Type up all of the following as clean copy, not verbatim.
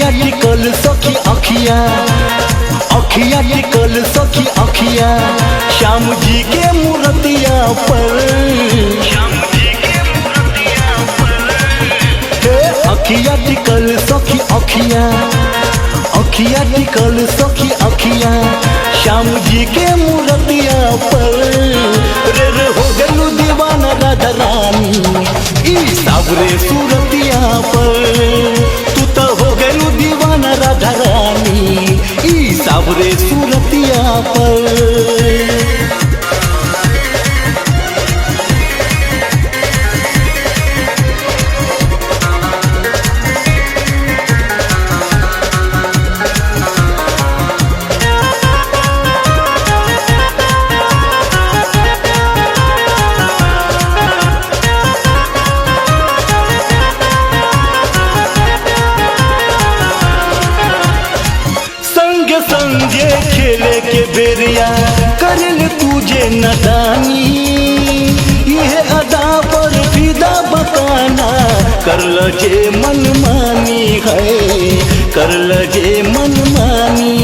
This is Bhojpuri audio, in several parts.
अखिया टिकल सखी अखिया, अखिया टिकल सखी अखिया, श्याम जी के मूर्तिया पर, अखिया टिकल सखी अखिया, अखिया टिकल सखी अखिया, श्याम जी के मूर्तिया पर। रे हो गलू दीवाना राधा रानी ई सावरे सूरतिया पर, तू तो हो गलू दीवाना राधा रानी ई सावरे सूरतिया पर। संगे खेले के बेरिया करल तुझे नदानी, यह अदा पर फिदा बकाना करल जे मनमानी है, करल जे मनमानी,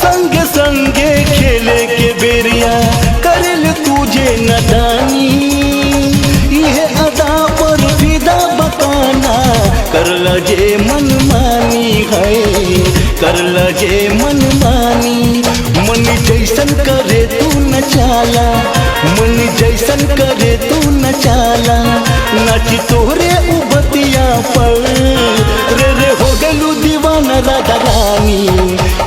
संगे संगे खेले के बेरिया करल तुझे नदानी, यह अदा पर फिदा बकाना करल जे मनमानी है, करल जे मनमानी। मन जैसन करे तू न चाला, मन जैसन करे तू न चाला, नाच तोहरे उबतिया पर। रे हो गलू दीवाना राधा रानी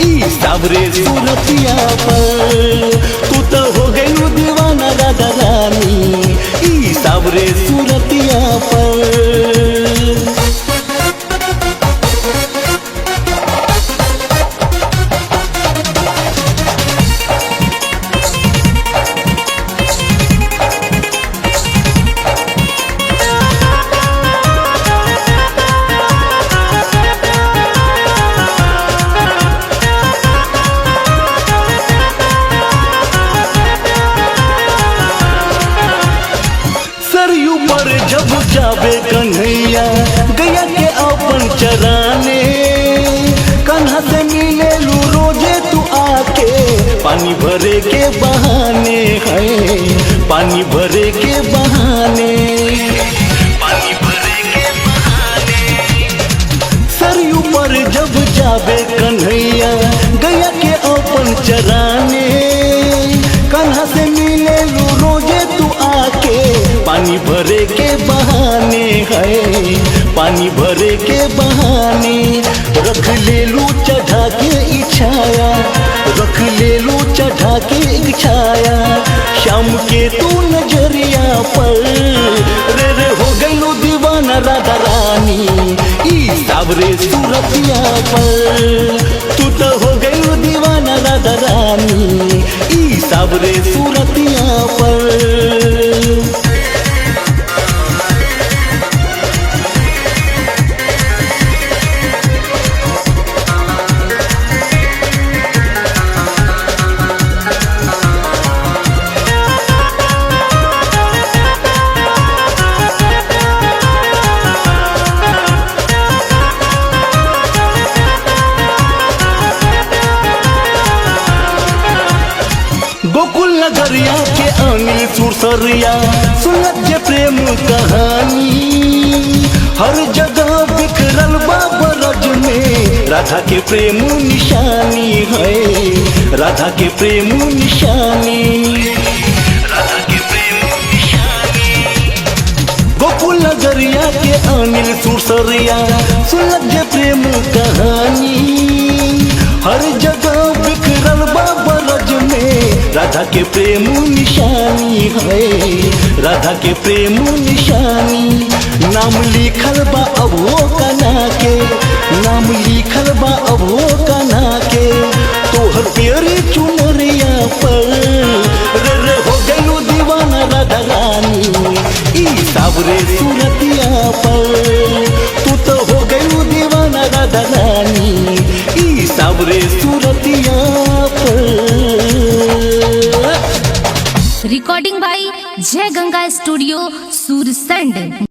ई सावरे सूरतिया पर, तू तो हो गलू दीवाना राधा रानी ई सावरे सूरतिया पर। सरयू पर जब जावे कन्हैया गया के अपन चराने, कन्हा से मिले लू रोजे तू आके, पानी भरे के बहाने है, पानी भरे के बहाने, पानी भरे के बहाने। सरयू पर जब जावे कन्हैया गया के अपन चराने, कन्हा से मिले लू रोजे तू आके, पानी भरे के बहाने है, पानी भरे के बहाने। रख ले लू चढ़ा के इच्छाया, रख ले लू चढ़ा के इच्छाया, शाम के तू नजरिया पर। रे हो गलू दीवाना राधा रानी ई सावरे सूरतिया पर, तू तो हो गलू दीवाना राधा रानी ई सावरे सूरतिया पर। गोकुल नगरिया के अनिल सुरसरिया सुनत जे प्रेम कहानी, हर जगह बिखरल बा ब्रज में राधा के प्रेम निशानी है, राधा के प्रेम निशानी, राधा के प्रेम निशानी। गोकुल नगरिया के अनिल सुरसरिया सुनत जे प्रेम कहानी, हर जगह बिखरल बा ब्रज में राधा के प्रेम निशानी है, राधा के प्रेम निशानी। नाम लिखल बा अब वो कना के, नाम लिखल बा अब वो कना के, तोहर प्यारी चुनरिया पर। रे हो गलू दीवाना राधा रानी ई सावरे सूरतिया पर, तू तो हो गलू दीवाना राधा रानी ई सावरे सूरतिया पर। रिकॉर्डिंग बाय जय गंगा स्टूडियो, सुरसंड।